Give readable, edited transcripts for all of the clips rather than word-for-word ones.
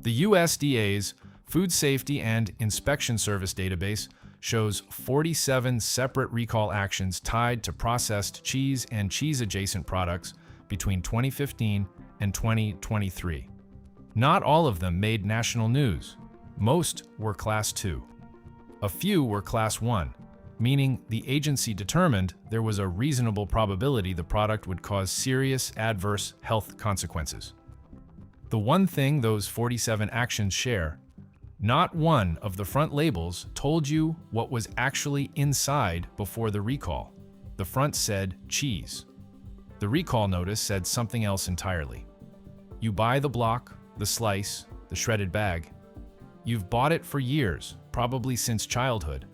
The USDA's Food Safety and Inspection Service database shows 47 separate recall actions tied to processed cheese and cheese-adjacent products between 2015 and 2023. Not all of them made national news. Most were Class 2. A few were Class 1, meaning the agency determined there was a reasonable probability the product would cause serious adverse health consequences. The one thing those 47 actions share: not one of the front labels told you what was actually inside before the recall. The front said cheese. The recall notice said something else entirely. You buy the block, the slice, the shredded bag. You've bought it for years, probably since childhood,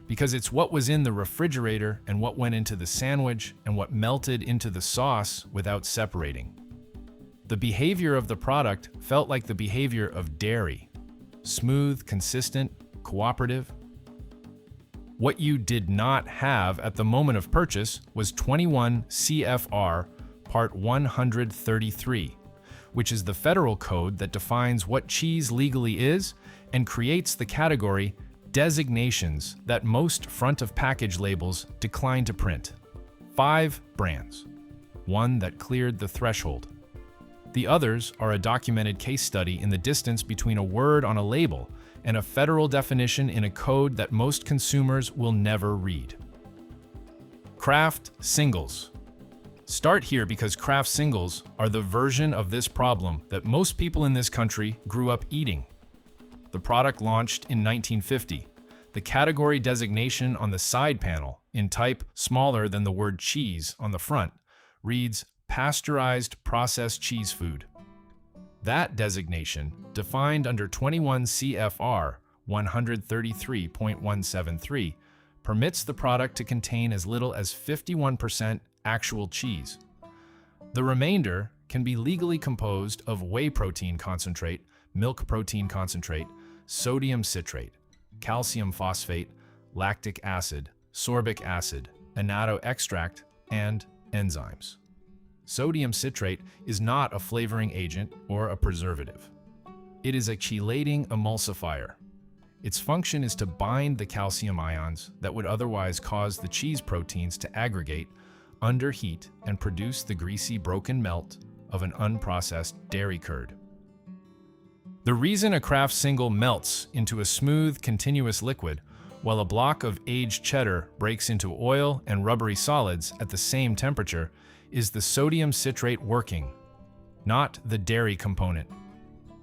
because it's what was in the refrigerator and what went into the sandwich and what melted into the sauce without separating. The behavior of the product felt like the behavior of dairy: smooth, consistent, cooperative. What you did not have at the moment of purchase was 21 CFR Part 133, which is the federal code that defines what cheese legally is and creates the category designations that most front-of-package labels decline to print. 5 brands, one that cleared the threshold. The others are a documented case study in the distance between a word on a label and a federal definition in a code that most consumers will never read. Kraft Singles. Start here because Kraft Singles are the version of this problem that most people in this country grew up eating. The product launched in 1950. The category designation on the side panel, in type smaller than the word cheese on the front, reads pasteurized processed cheese food. That designation, defined under 21 CFR 133.173, permits the product to contain as little as 51% actual cheese. The remainder can be legally composed of whey protein concentrate, milk protein concentrate, sodium citrate, calcium phosphate, lactic acid, sorbic acid, annatto extract, and enzymes. Sodium citrate is not a flavoring agent or a preservative. It is a chelating emulsifier. Its function is to bind the calcium ions that would otherwise cause the cheese proteins to aggregate under heat and produce the greasy broken melt of an unprocessed dairy curd. The reason a Kraft Single melts into a smooth, continuous liquid, while a block of aged cheddar breaks into oil and rubbery solids at the same temperature, is the sodium citrate working, not the dairy component.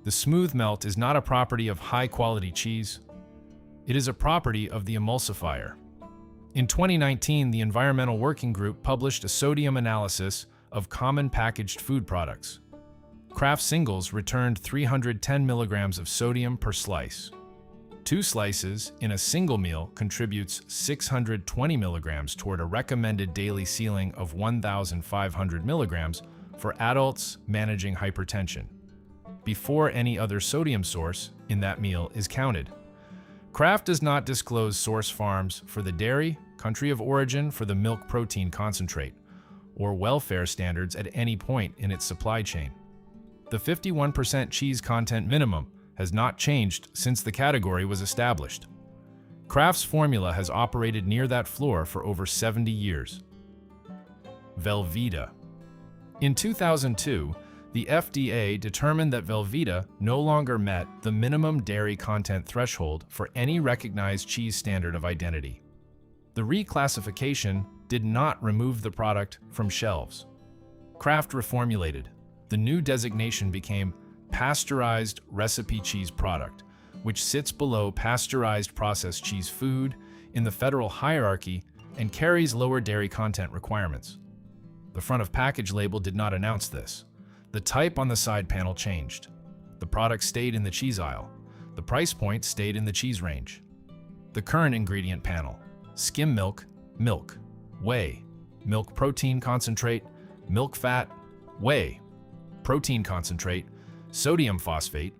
The smooth melt is not a property of high-quality cheese. It is a property of the emulsifier. In 2019, the Environmental Working Group published a sodium analysis of common packaged food products. Kraft Singles returned 310 milligrams of sodium per slice. 2 slices in a single meal contributes 620 milligrams toward a recommended daily ceiling of 1,500 milligrams for adults managing hypertension, before any other sodium source in that meal is counted. Kraft does not disclose source farms for the dairy, country of origin for the milk protein concentrate, or welfare standards at any point in its supply chain. The 51% cheese content minimum has not changed since the category was established. Kraft's formula has operated near that floor for over 70 years. Velveeta. In 2002, the FDA determined that Velveeta no longer met the minimum dairy content threshold for any recognized cheese standard of identity. The reclassification did not remove the product from shelves. Kraft reformulated. The new designation became pasteurized recipe cheese product, which sits below pasteurized processed cheese food in the federal hierarchy and carries lower dairy content requirements. The front of package label did not announce this. The type on the side panel changed. The product stayed in the cheese aisle. The price point stayed in the cheese range. The current ingredient panel: skim milk, milk, whey, milk protein concentrate, milk fat, whey, protein concentrate, sodium phosphate,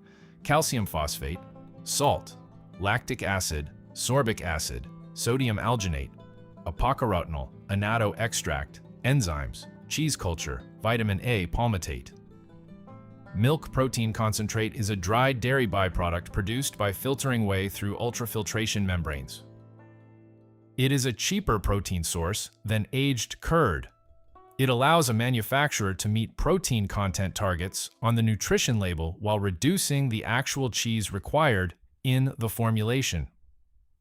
calcium phosphate, salt, lactic acid, sorbic acid, sodium alginate, apocarotinol, annatto extract, enzymes, cheese culture, vitamin A palmitate. Milk protein concentrate is a dried dairy byproduct produced by filtering whey through ultrafiltration membranes. It is a cheaper protein source than aged curd. It allows a manufacturer to meet protein content targets on the nutrition label while reducing the actual cheese required in the formulation.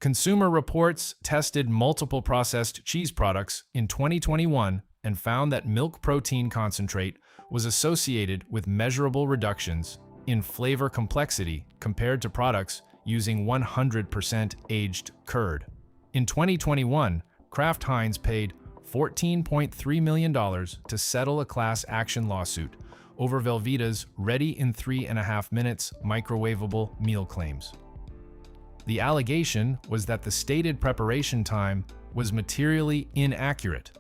Consumer Reports tested multiple processed cheese products in 2021 and found that milk protein concentrate was associated with measurable reductions in flavor complexity compared to products using 100% aged curd. In 2021, Kraft Heinz paid $14.3 million to settle a class action lawsuit over Velveeta's ready in 3.5 minutes microwavable meal claims. The allegation was that the stated preparation time was materially inaccurate.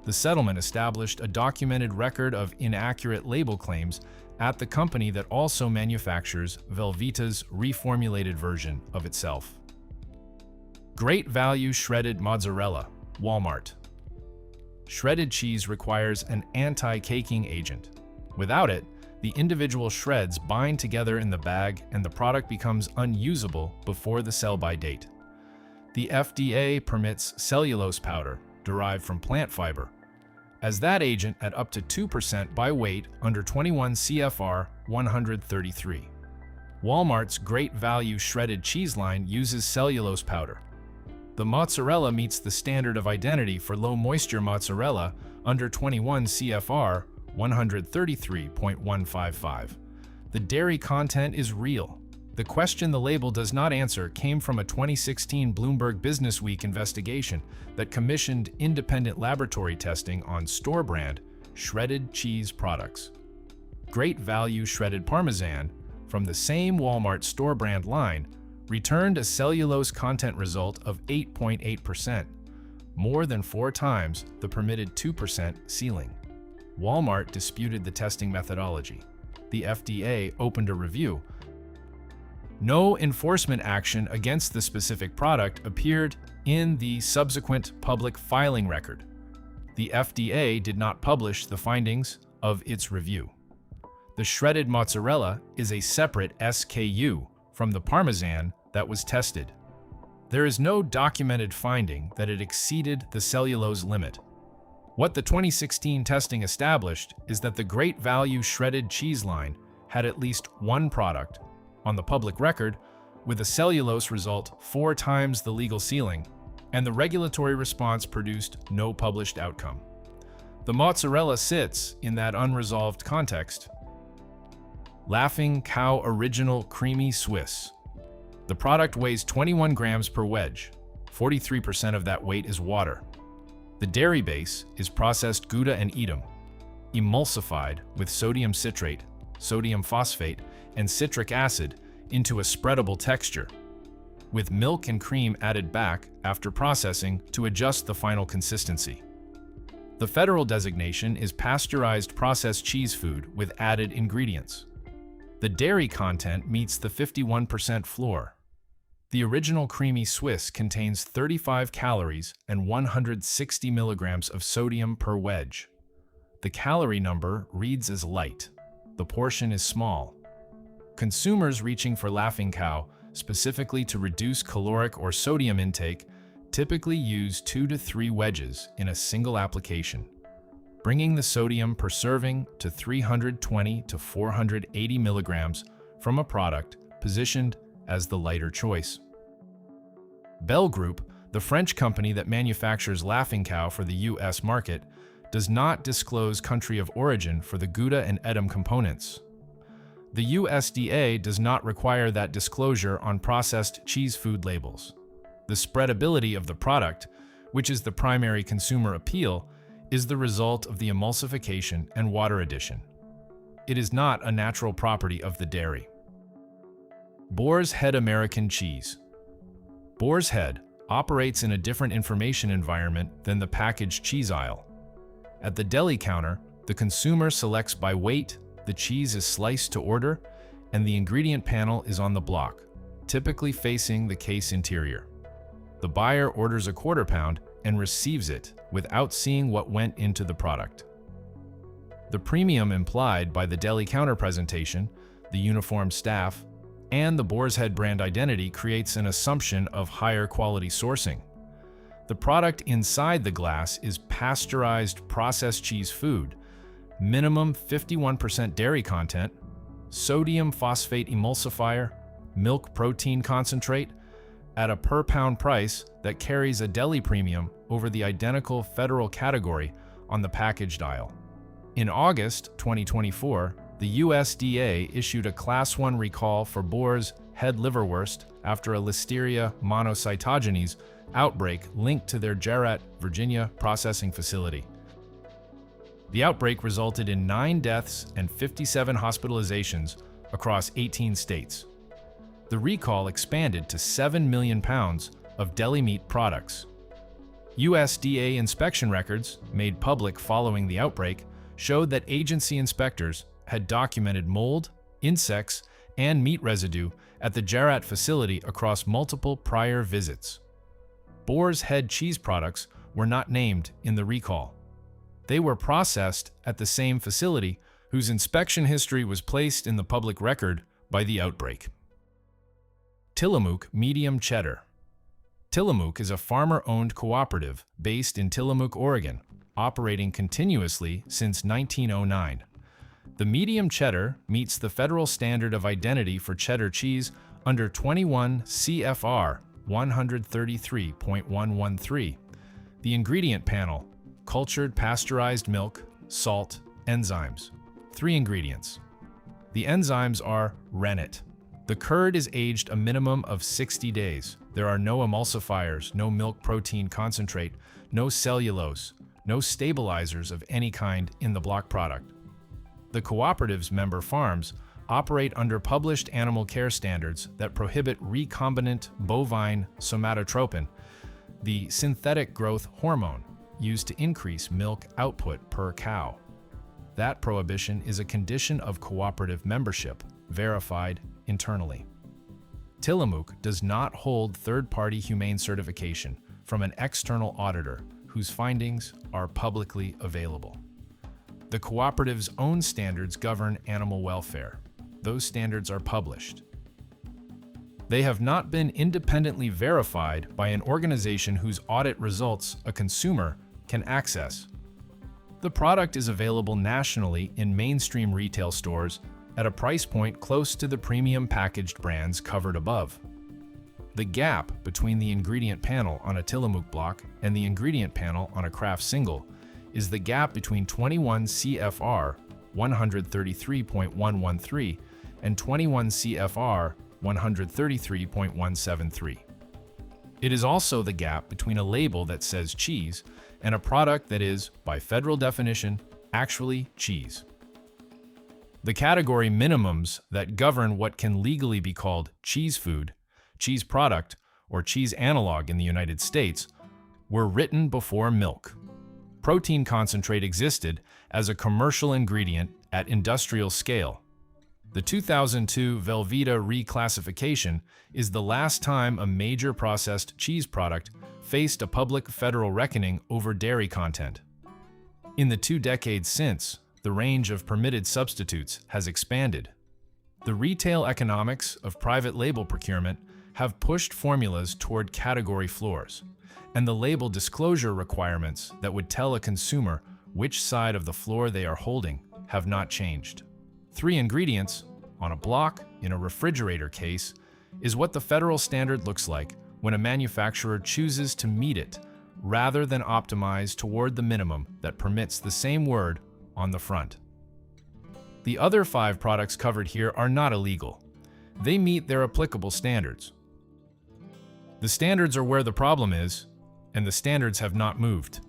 The settlement established a documented record of inaccurate label claims at the company that also manufactures Velveeta's reformulated version of itself. Great value shredded mozzarella, Walmart. Shredded cheese requires an anti-caking agent. Without it, the individual shreds bind together in the bag and the product becomes unusable before the sell-by date. The FDA permits cellulose powder, derived from plant fiber, as that agent at up to 2% by weight under 21 CFR 133. Walmart's Great Value shredded cheese line uses cellulose powder. The mozzarella meets the standard of identity for low-moisture mozzarella under 21 CFR 133.155. The dairy content is real. The question the label does not answer came from a 2016 Bloomberg Businessweek investigation that commissioned independent laboratory testing on store-brand shredded cheese products. Great Value shredded Parmesan, from the same Walmart store-brand line, returned a cellulose content result of 8.8%, more than 4 times the permitted 2% ceiling. Walmart disputed the testing methodology. The FDA opened a review. No enforcement action against the specific product appeared in the subsequent public filing record. The FDA did not publish the findings of its review. The shredded mozzarella is a separate SKU from the Parmesan that was tested. There is no documented finding that it exceeded the cellulose limit. What the 2016 testing established is that the Great Value shredded cheese line had at least one product on the public record with a cellulose result 4 times the legal ceiling, and the regulatory response produced no published outcome. The mozzarella sits in that unresolved context. Laughing Cow Original Creamy Swiss. The product weighs 21 grams per wedge. 43% of that weight is water. The dairy base is processed Gouda and Edam, emulsified with sodium citrate, sodium phosphate, and citric acid into a spreadable texture, with milk and cream added back after processing to adjust the final consistency. The federal designation is pasteurized processed cheese food with added ingredients. The dairy content meets the 51% floor. The original Creamy Swiss contains 35 calories and 160 milligrams of sodium per wedge. The calorie number reads as light. The portion is small. Consumers reaching for Laughing Cow, specifically to reduce caloric or sodium intake, typically use 2 to 3 wedges in a single application, bringing the sodium per serving to 320 to 480 milligrams from a product positioned as the lighter choice. Bell Group, the French company that manufactures Laughing Cow for the US market, does not disclose country of origin for the Gouda and Edam components. The USDA does not require that disclosure on processed cheese food labels. The spreadability of the product, which is the primary consumer appeal, is the result of the emulsification and water addition. It is not a natural property of the dairy. Boar's Head American Cheese. Boar's Head operates in a different information environment than the packaged cheese aisle. At the deli counter, the consumer selects by weight, the cheese is sliced to order, and the ingredient panel is on the block, typically facing the case interior. The buyer orders a quarter pound and receives it without seeing what went into the product. The premium implied by the deli counter presentation, the uniformed staff, and the Boar's Head brand identity creates an assumption of higher quality sourcing. The product inside the glass is pasteurized processed cheese food, minimum 51% dairy content, sodium phosphate emulsifier, milk protein concentrate, at a per-pound price that carries a deli premium over the identical federal category on the packaged aisle. In August 2024, the USDA issued a Class 1 recall for Boar's Head liverwurst after a Listeria monocytogenes outbreak linked to their Jarratt, Virginia processing facility. The outbreak resulted in 9 deaths and 57 hospitalizations across 18 states. The recall expanded to 7 million pounds of deli meat products. USDA inspection records, made public following the outbreak, showed that agency inspectors had documented mold, insects, and meat residue at the Jarratt facility across multiple prior visits. Boar's Head cheese products were not named in the recall. They were processed at the same facility whose inspection history was placed in the public record by the outbreak. Tillamook Medium Cheddar. Tillamook is a farmer-owned cooperative based in Tillamook, Oregon, operating continuously since 1909. The medium cheddar meets the federal standard of identity for cheddar cheese under 21 CFR 133.113. The ingredient panel: cultured pasteurized milk, salt, enzymes. 3 ingredients. The enzymes are rennet. The curd is aged a minimum of 60 days. There are no emulsifiers, no milk protein concentrate, no cellulose, no stabilizers of any kind in the block product. The cooperative's member farms operate under published animal care standards that prohibit recombinant bovine somatotropin, the synthetic growth hormone used to increase milk output per cow. That prohibition is a condition of cooperative membership, verified internally. Tillamook does not hold third-party humane certification from an external auditor whose findings are publicly available. The cooperative's own standards govern animal welfare. Those standards are published. They have not been independently verified by an organization whose audit results a consumer can access. The product is available nationally in mainstream retail stores at a price point close to the premium packaged brands covered above. The gap between the ingredient panel on a Tillamook block and the ingredient panel on a Kraft Single is the gap between 21 CFR 133.113 and 21 CFR 133.173. It is also the gap between a label that says cheese and a product that is, by federal definition, actually cheese. The category minimums that govern what can legally be called cheese food, cheese product, or cheese analog in the United States were written before milk. Protein concentrate existed as a commercial ingredient at industrial scale. The 2002 Velveeta reclassification is the last time a major processed cheese product faced a public federal reckoning over dairy content. In the 2 decades since, the range of permitted substitutes has expanded. The retail economics of private label procurement have pushed formulas toward category floors, and the label disclosure requirements that would tell a consumer which side of the floor they are holding have not changed. 3 ingredients on a block in a refrigerator case is what the federal standard looks like when a manufacturer chooses to meet it rather than optimize toward the minimum that permits the same word on the front. The other 5 products covered here are not illegal. They meet their applicable standards. The standards are where the problem is, and the standards have not moved.